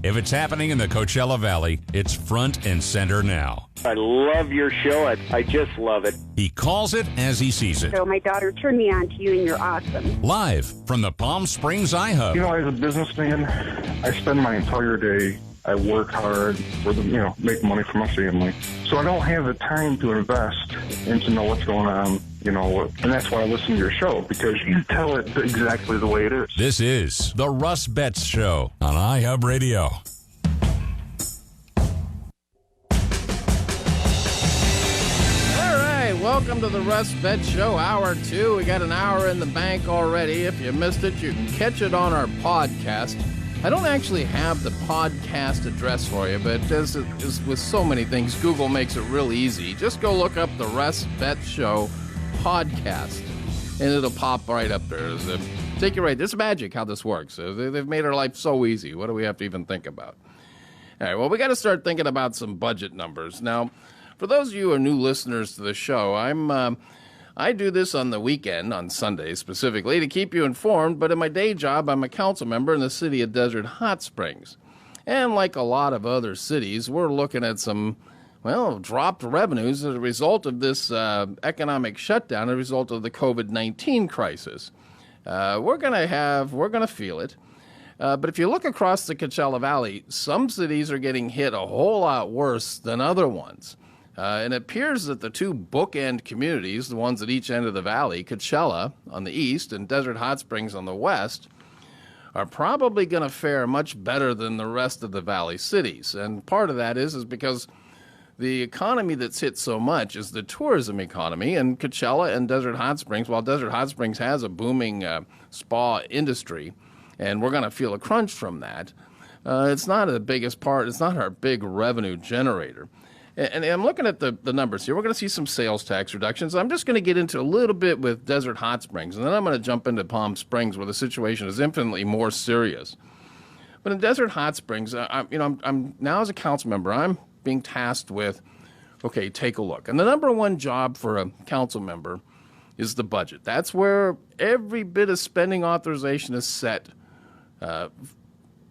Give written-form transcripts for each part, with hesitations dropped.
If it's happening in the Coachella Valley, it's front and center now. I love your show. I just love it. He calls it as he sees it. So my daughter turned me on to you, and you're awesome. Live from the Palm Springs iHub. As a businessman, I spend my entire day, I work hard for make money for my family. So I don't have the time to invest and to know what's going on, and that's why I listen to your show, because you tell it exactly the way it is. This is the Russ Betts Show on iHub Radio. Welcome to the Russ Betts Show, Hour 2. We got an hour in the bank already. If you missed it, you can catch it on our podcast. I don't actually have the podcast address for you, but as with so many things, Google makes it real easy. Just go look up the Russ Betts Show podcast, and it'll pop right up there. Take you right. This is magic how this works. They've made our life so easy. What do we have to even think about? All right, well, we got to start thinking about some budget numbers. Now, for those of you who are new listeners to the show, I do this on the weekend, on Sundays specifically, to keep you informed, but in my day job, I'm a council member in the city of Desert Hot Springs. And like a lot of other cities, we're looking at some, dropped revenues as a result of this economic shutdown, as a result of the COVID-19 crisis. We're going to feel it. But if you look across the Coachella Valley, some cities are getting hit a whole lot worse than other ones. And it appears that the two bookend communities, the ones at each end of the valley, Coachella on the east and Desert Hot Springs on the west, are probably going to fare much better than the rest of the valley cities. And part of that is because the economy that's hit so much is the tourism economy. And Coachella and Desert Hot Springs, while Desert Hot Springs has a booming spa industry, and we're going to feel a crunch from that, it's not the biggest part. It's not our big revenue generator. And I'm looking at the numbers here. We're going to see some sales tax reductions. I'm just going to get into a little bit with Desert Hot Springs, and then I'm going to jump into Palm Springs, where the situation is infinitely more serious. But in Desert Hot Springs, I'm now as a council member, I'm being tasked with, okay, take a look. And the number one job for a council member is the budget. That's where every bit of spending authorization is set.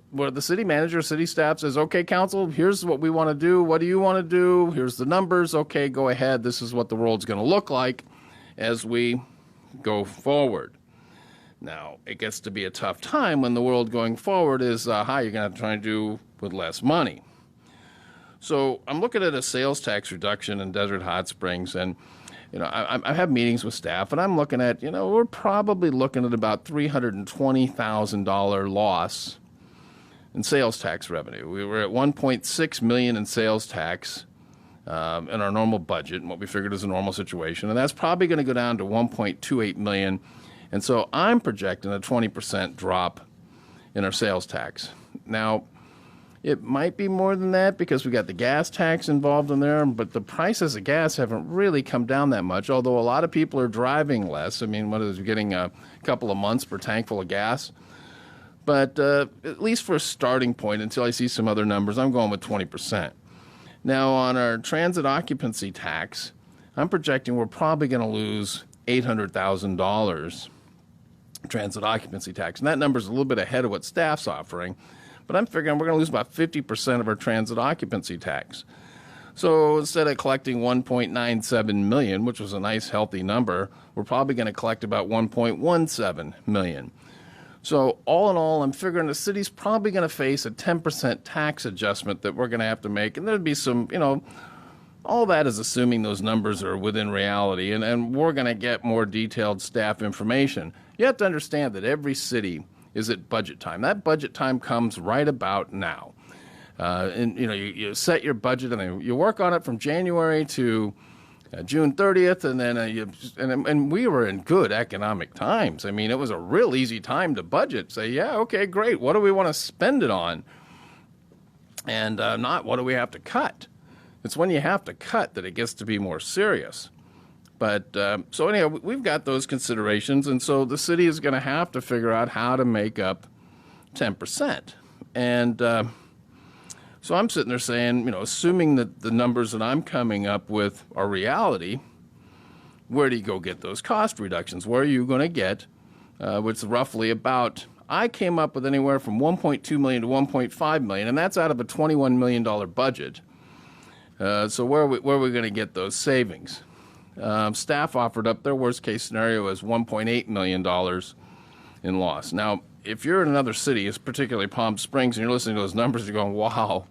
Where the city manager, city staff says, okay, council, here's what we want to do. What do you want to do? Here's the numbers. Okay, go ahead. This is what the world's going to look like as we go forward. Now, it gets to be a tough time when the world going forward is, how you're going to have to try and do with less money. So I'm looking at a sales tax reduction in Desert Hot Springs, and I have meetings with staff, and I'm looking at, we're probably looking at about $320,000 loss in sales tax revenue. We were at $1.6 million in sales tax in our normal budget, and what we figured is a normal situation, and that's probably going to go down to $1.28 million. And so I'm projecting a 20% drop in our sales tax. Now, it might be more than that because we got the gas tax involved in there, but the prices of gas haven't really come down that much, although a lot of people are driving less. I mean, getting a couple of months per tank full of gas? But at least for a starting point, until I see some other numbers, I'm going with 20%. Now, on our transit occupancy tax, I'm projecting we're probably going to lose $800,000 transit occupancy tax. And that number's a little bit ahead of what staff's offering. But I'm figuring we're going to lose about 50% of our transit occupancy tax. So instead of collecting $1.97 million, which was a nice, healthy number, we're probably going to collect about $1.17 million. So all in all, I'm figuring the city's probably going to face a 10% tax adjustment that we're going to have to make. And there'd be some, all that is assuming those numbers are within reality. And we're going to get more detailed staff information. You have to understand that every city is at budget time. That budget time comes right about now. You set your budget and you work on it from January to June 30th, and then and we were in good economic times. I mean, it was a real easy time to budget. Say, yeah, okay, great. What do we want to spend it on? And not what do we have to cut? It's when you have to cut that it gets to be more serious. But so anyhow, we've got those considerations, and so the city is going to have to figure out how to make up 10%. And so I'm sitting there saying, assuming that the numbers that I'm coming up with are reality, where do you go get those cost reductions? Where are you going to get, which is roughly about I came up with anywhere from $1.2 million to $1.5 million, and that's out of a $21 million budget. So where are we going to get those savings? Staff offered up their worst case scenario as $1.8 million in loss. Now, if you're in another city, particularly Palm Springs, and you're listening to those numbers, you're going, wow,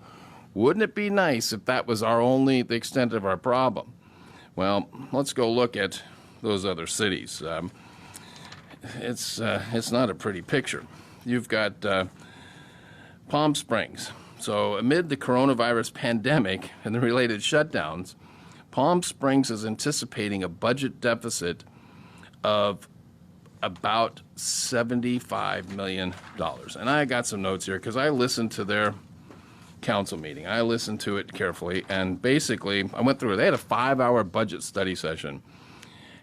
wouldn't it be nice if that was the extent of our problem? Well, let's go look at those other cities. It's not a pretty picture. You've got Palm Springs. So amid the coronavirus pandemic and the related shutdowns, Palm Springs is anticipating a budget deficit of about $75 million. And I got some notes here because I listened to their council meeting. I listened to it carefully, and basically I went through it. They had a 5-hour budget study session,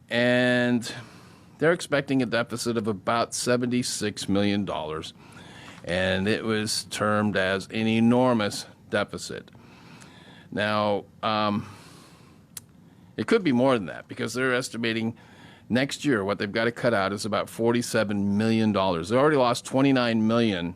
and they're expecting a deficit of about $76 million, and it was termed as an enormous deficit. Now, it could be more than that because they're estimating next year what they've got to cut out is about $47 million. They already lost $29 million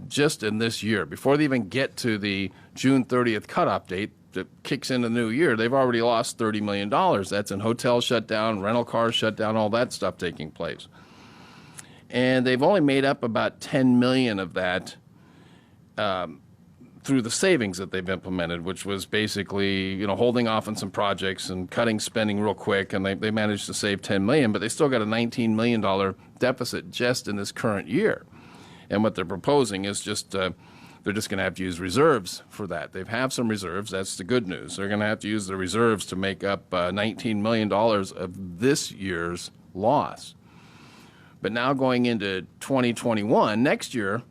just in this year. Before they even get to the June 30th cutoff date that kicks in the new year, they've already lost $30 million. That's in hotel shutdown, rental car shutdown, all that stuff taking place. And they've only made up about $10 million of that through the savings that they've implemented, which was basically, holding off on some projects and cutting spending real quick, and they managed to save $10 million, but they still got a $19 million deficit just in this current year. And what they're proposing is just they're just going to have to use reserves for that. They have some reserves. That's the good news. They're going to have to use the reserves to make up $19 million of this year's loss. But now going into 2021, next year,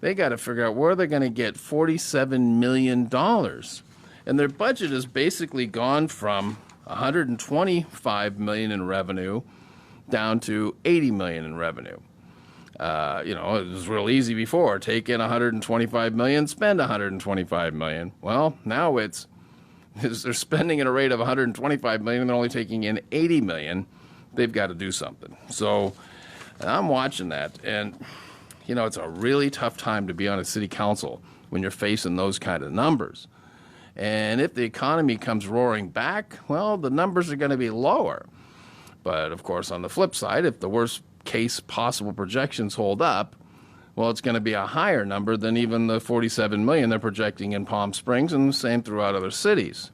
they got to figure out where they're going to get $47 million. And their budget has basically gone from $125 million in revenue down to $80 million in revenue. It was real easy before. Take in $125 million, spend $125 million. Well, now they're spending at a rate of $125 million, and they're only taking in $80 million. They've got to do something. So I'm watching that, and it's a really tough time to be on a city council when you're facing those kind of numbers. And if the economy comes roaring back, well, the numbers are going to be lower. But, of course, on the flip side, if the worst case possible projections hold up, well, it's going to be a higher number than even the $47 million they're projecting in Palm Springs, and the same throughout other cities.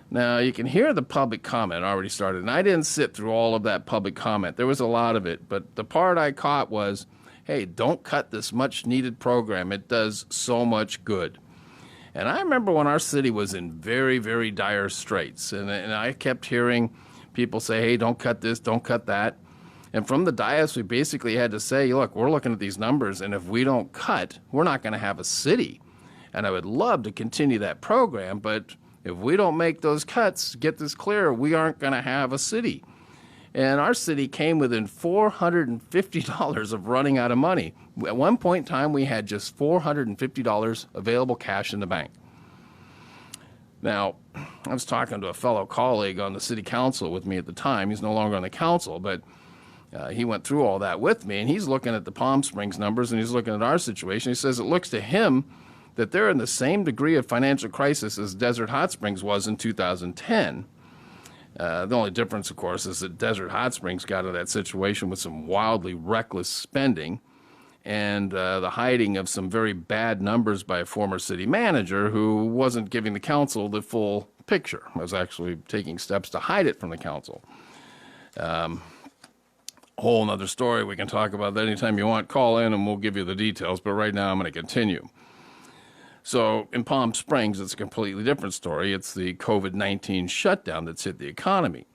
Now, you can hear the public comment already started, and I didn't sit through all of that public comment. There was a lot of it, but the part I caught was, hey, don't cut this much-needed program. It does so much good. And I remember when our city was in very, very dire straits, and I kept hearing people say, hey, don't cut this, don't cut that. And from the dais, we basically had to say, look, we're looking at these numbers, and if we don't cut, we're not going to have a city. And I would love to continue that program, but if we don't make those cuts, get this clear, we aren't going to have a city. And our city came within $450 of running out of money. At one point in time, we had just $450 available cash in the bank. Now, I was talking to a fellow colleague on the city council with me at the time. He's no longer on the council, but he went through all that with me, and he's looking at the Palm Springs numbers, and he's looking at our situation. He says it looks to him that they're in the same degree of financial crisis as Desert Hot Springs was in 2010. The only difference, of course, is that Desert Hot Springs got into that situation with some wildly reckless spending and the hiding of some very bad numbers by a former city manager who wasn't giving the council the full picture. Was actually taking steps to hide it from the council. Whole other story. We can talk about that anytime you want. Call in and we'll give you the details. But right now I'm going to continue. So in Palm Springs, it's a completely different story. It's the COVID-19 shutdown that's hit the economy.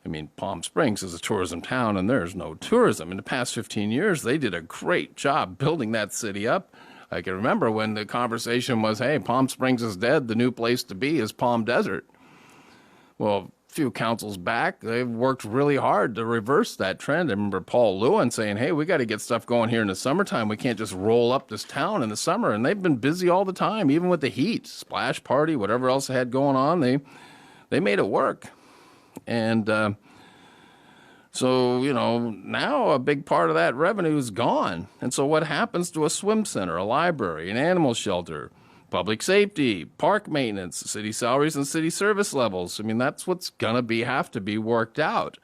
I mean, Palm Springs is a tourism town, and there's no tourism. In the past 15 years, they did a great job building that city up. I can remember when the conversation was, hey, Palm Springs is dead. The new place to be is Palm Desert. Well, a few councils back, they've worked really hard to reverse that trend. I remember Paul Lewin saying, hey, we got to get stuff going here in the summertime. We can't just roll up this town in the summer. And they've been busy all the time, even with the heat, splash party, whatever else they had going on. They made it work. And So, now a big part of that revenue is gone. And so what happens to a swim center, a library, an animal shelter, public safety, park maintenance, city salaries, and city service levels? I mean, that's what's going to have to be worked out.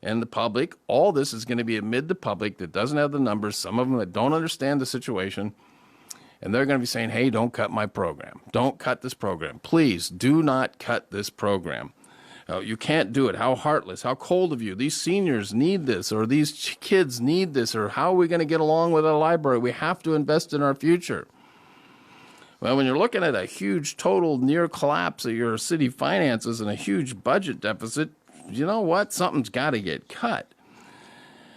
And the public, all this is going to be amid the public that doesn't have the numbers, some of them that don't understand the situation. And they're going to be saying, hey, don't cut my program. Don't cut this program. Please do not cut this program. You can't do it. How heartless, how cold of you. These seniors need this, or these kids need this, or how are we going to get along with a library? We have to invest in our future. Well, when you're looking at a huge total near collapse of your city finances and a huge budget deficit, you know what? Something's got to get cut.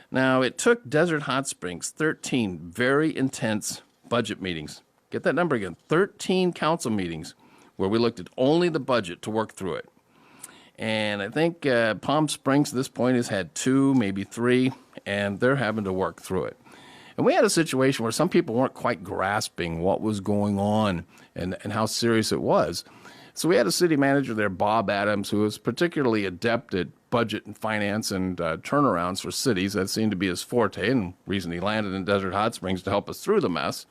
Now, it took Desert Hot Springs 13 very intense budget meetings. Get that number again, 13 council meetings where we looked at only the budget to work through it. And I think Palm Springs at this point has had 2, maybe 3, and they're having to work through it. And we had a situation where some people weren't quite grasping what was going on and how serious it was. So we had a city manager there, Bob Adams, who was particularly adept at budget and finance and turnarounds for cities. That seemed to be his forte, and the reason he landed in Desert Hot Springs to help us through the mess.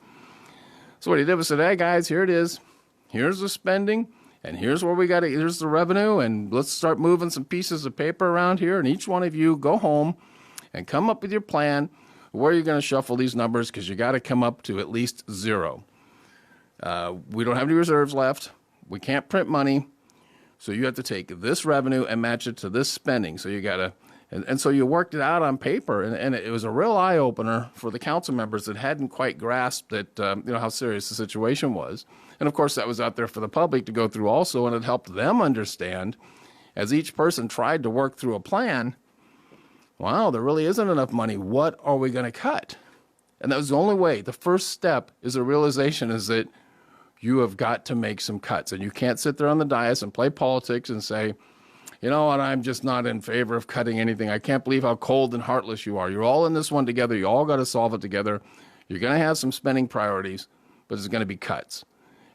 So what he did was said, hey, guys, here it is. Here's the spending. And here's where we got it. Here's the revenue, and let's start moving some pieces of paper around here. And each one of you go home and come up with your plan where you're going to shuffle these numbers, because you got to come up to at least 0. We don't have any reserves left. We can't print money, so you have to take this revenue and match it to this spending. So you got to, and so you worked it out on paper, and it was a real eye opener for the council members that hadn't quite grasped that how serious the situation was. And of course, that was out there for the public to go through also, and it helped them understand as each person tried to work through a plan. Wow, there really isn't enough money. What are we going to cut? And that was the only way. The first step is a realization is that you have got to make some cuts. And you can't sit there on the dais and play politics and say, you know what, I'm just not in favor of cutting anything. I can't believe how cold and heartless you are. You're all in this one together. You all got to solve it together. You're going to have some spending priorities, but there's going to be cuts.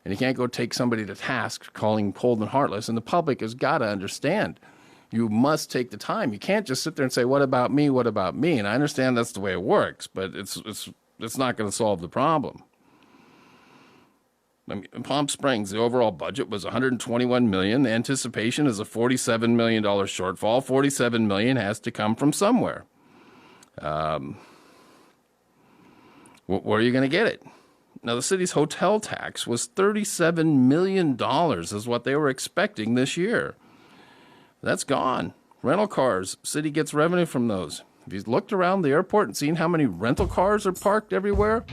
And you can't go take somebody to task calling cold and heartless. And the public has got to understand. You must take the time. You can't just sit there and say, what about me? What about me? And I understand that's the way it works, but it's not going to solve the problem. I mean, in Palm Springs, the overall budget was $121 million. The anticipation is a $47 million shortfall. $47 million has to come from somewhere. Where are you going to get it? Now, the city's hotel tax was $37 million is what they were expecting this year. That's gone. Rental cars, city gets revenue from those. Have you looked around the airport and seen how many rental cars are parked everywhere?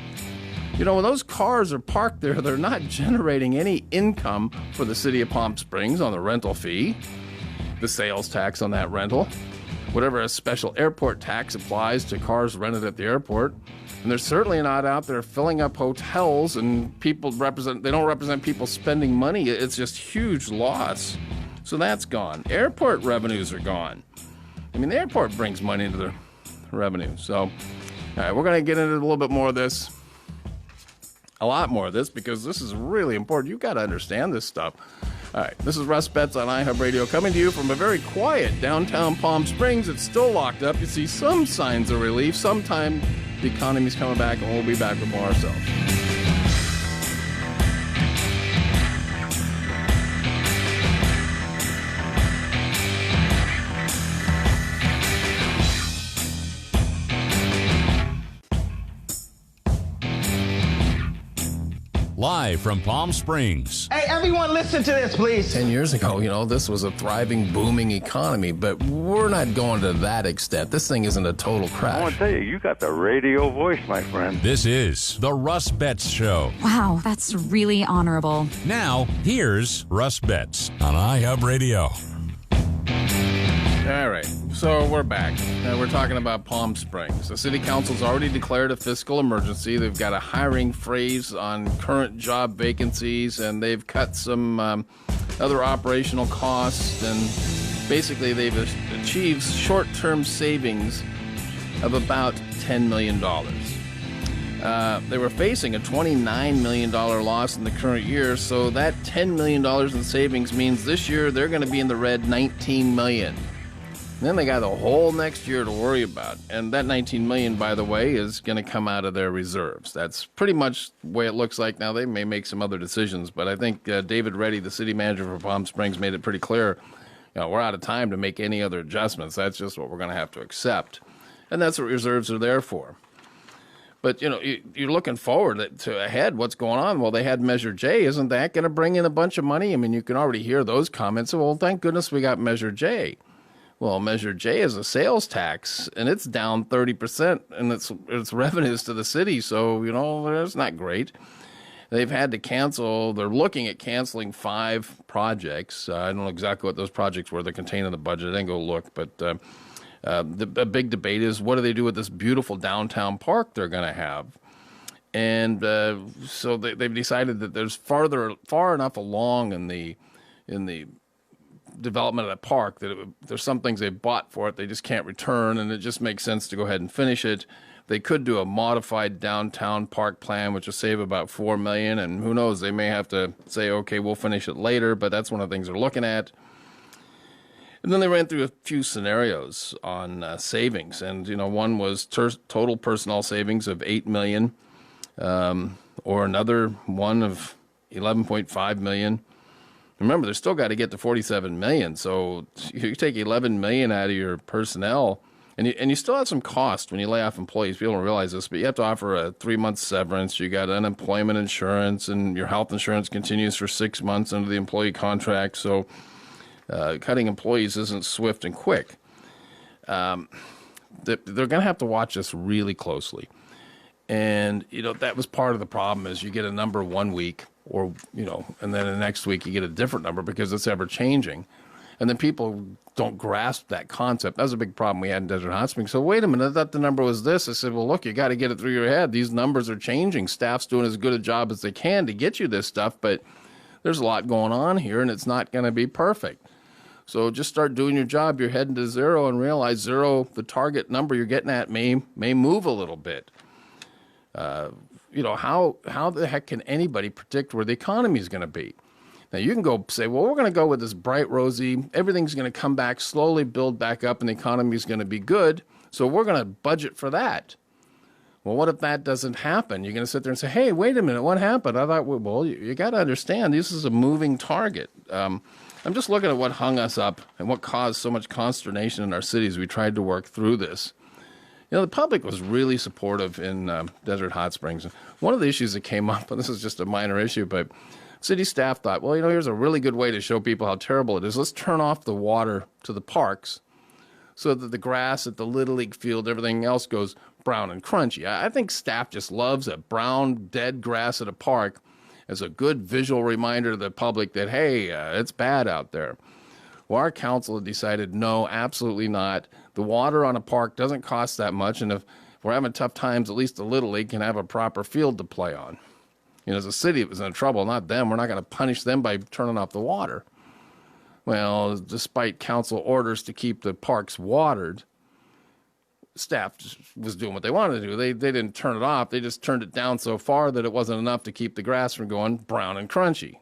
When those cars are parked there, they're not generating any income for the city of Palm Springs on the rental fee, the sales tax on that rental, whatever a special airport tax applies to cars rented at the airport. And they're certainly not out there filling up hotels, and they don't represent people spending money. It's just huge loss. So that's gone. Airport revenues are gone. I mean, the airport brings money into the revenue. So, all right, we're going to get into a little bit more of this. A lot more of this, because this is really important. You've got to understand this stuff. All right, this is Russ Betts on iHub Radio, coming to you from a very quiet downtown Palm Springs. It's still locked up. You see some signs of relief. Sometime the economy's coming back, and we'll be back with more ourselves. Live from Palm Springs. Hey, everyone, listen to this, please. 10 years ago, this was a thriving, booming economy, but we're not going to that extent. This thing isn't a total crash. I want to tell you, you got the radio voice, my friend. This is the Russ Betts Show. Wow, that's really honorable. Now, here's Russ Betts on iHub Radio. All right, so we're back. We're talking about Palm Springs. The city council's already declared a fiscal emergency. They've got a hiring freeze on current job vacancies, and they've cut some other operational costs, and basically they've achieved short-term savings of about $10 million. They were facing a $29 million loss in the current year, so that $10 million in savings means this year they're going to be in the red $19 million. Then they got the whole next year to worry about. And that $19 million, by the way, is going to come out of their reserves. That's pretty much the way it looks like now. They may make some other decisions, but I think David Reddy, the city manager for Palm Springs, made it pretty clear, we're out of time to make any other adjustments. That's just what we're going to have to accept. And that's what reserves are there for. But, you're looking forward to ahead. What's going on? Well, they had Measure J. Isn't that going to bring in a bunch of money? I mean, you can already hear those comments. Well, thank goodness we got Measure J. Well, Measure J is a sales tax, and it's down 30% in its revenues to the city. So, that's not great. They've had to cancel. They're looking at canceling 5 projects. I don't know exactly what those projects were. They're contained in the budget. I didn't go look. But the big debate is, what do they do with this beautiful downtown park they're going to have? And so they've decided that there's far enough along in the development of that park that there's some things they bought for it they just can't return, and it just makes sense to go ahead and finish it. They could do a modified downtown park plan, which will save about $4 million, and who knows, they may have to say, okay, we'll finish it later, but that's one of the things they're looking at. And then they ran through a few scenarios on savings, and one was total personnel savings of $8 million, or another one of $11.5 million. Remember, they're still got to get to $47 million, so you take $11 million out of your personnel. And you still have some cost when you lay off employees. People don't realize this, but you have to offer a 3-month severance. You got unemployment insurance, and your health insurance continues for 6 months under the employee contract. So cutting employees isn't swift and quick. They're going to have to watch this really closely. And, that was part of the problem is you get a number 1 week or, and then the next week you get a different number because it's ever changing. And then people don't grasp that concept. That was a big problem we had in Desert Hot Springs. So wait a minute, I thought the number was this. I said, well, look, you got to get it through your head. These numbers are changing. Staff's doing as good a job as they can to get you this stuff, but there's a lot going on here, and it's not going to be perfect. So just start doing your job. You're heading to zero, and realize zero, the target number you're getting at, may move a little bit. How the heck can anybody predict where the economy is going to be? Now, you can go say, well, we're going to go with this bright, rosy, everything's going to come back, slowly build back up, and the economy is going to be good, so we're going to budget for that. Well, what if that doesn't happen? You're going to sit there and say, hey, wait a minute, what happened? I thought, well, you got to understand, this is a moving target. I'm just looking at what hung us up and what caused so much consternation in our cities. We tried to work through this. The public was really supportive in Desert Hot Springs. One of the issues that came up, and this is just a minor issue, but city staff thought, well, here's a really good way to show people how terrible it is. Let's turn off the water to the parks so that the grass at the Little League field, everything else goes brown and crunchy. I think staff just loves a brown, dead grass at a park as a good visual reminder to the public that, hey, it's bad out there. Well, our council had decided, no, absolutely not. The water on a park doesn't cost that much, and if we're having tough times, at least the Little League can have a proper field to play on. As a city, it was in trouble, not them. We're not going to punish them by turning off the water. Well, despite council orders to keep the parks watered, staff was doing what they wanted to do. They didn't turn it off. They just turned it down so far that it wasn't enough to keep the grass from going brown and crunchy.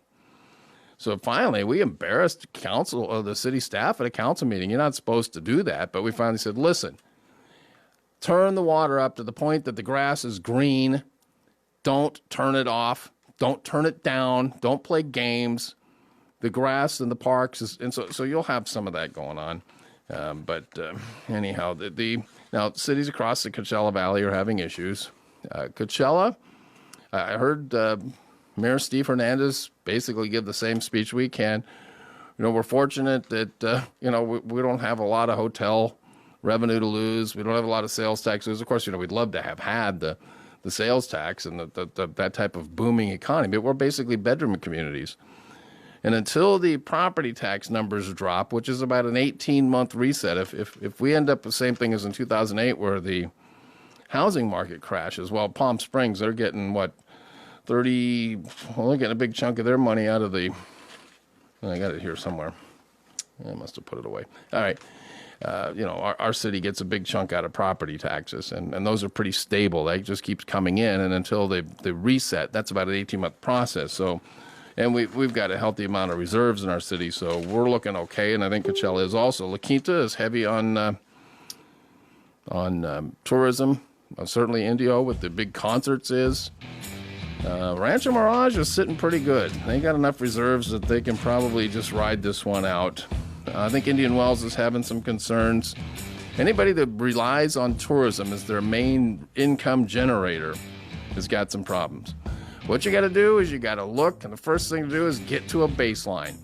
So finally, we embarrassed the city staff at a council meeting. You're not supposed to do that. But we finally said, listen, turn the water up to the point that the grass is green. Don't turn it off. Don't turn it down. Don't play games. The grass in the parks so you'll have some of that going on. Anyhow, now cities across the Coachella Valley are having issues. Coachella, I heard Mayor Steve Hernandez basically give the same speech we can. We're fortunate that we don't have a lot of hotel revenue to lose. We don't have a lot of sales taxes. Of course, we'd love to have had the sales tax and that type of booming economy, but we're basically bedroom communities. And until the property tax numbers drop, which is about an 18-month reset, if we end up the same thing as in 2008 where the housing market crashes, well, Palm Springs, they're getting, they're getting a big chunk of their money out of I got it here somewhere. I must have put it away. All right. Our city gets a big chunk out of property taxes, and those are pretty stable. That just keeps coming in, and until they reset, that's about an 18-month process. So And we've got a healthy amount of reserves in our city, so we're looking okay. And I think Coachella is also. La Quinta is heavy on tourism. Certainly Indio with the big concerts is. Rancho Mirage is sitting pretty good. They got enough reserves that they can probably just ride this one out. I think Indian Wells is having some concerns. Anybody that relies on tourism as their main income generator has got some problems. What you got to do is you got to look, and the first thing to do is get to a baseline.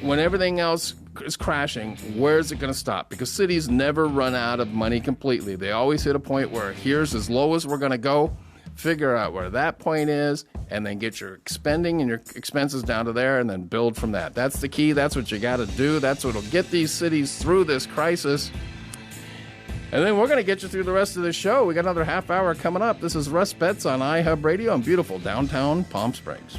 When everything else is crashing, where is it going to stop? Because cities never run out of money completely. They always hit a point where here's as low as we're going to go. Figure out where that point is, and then get your spending and your expenses down to there, and then build from that. That's the key. That's what you got to do. That's what will get these cities through this crisis. And then we're going to get you through the rest of the show. We got another half hour coming up. This is Russ Betts on iHub Radio in beautiful downtown Palm Springs.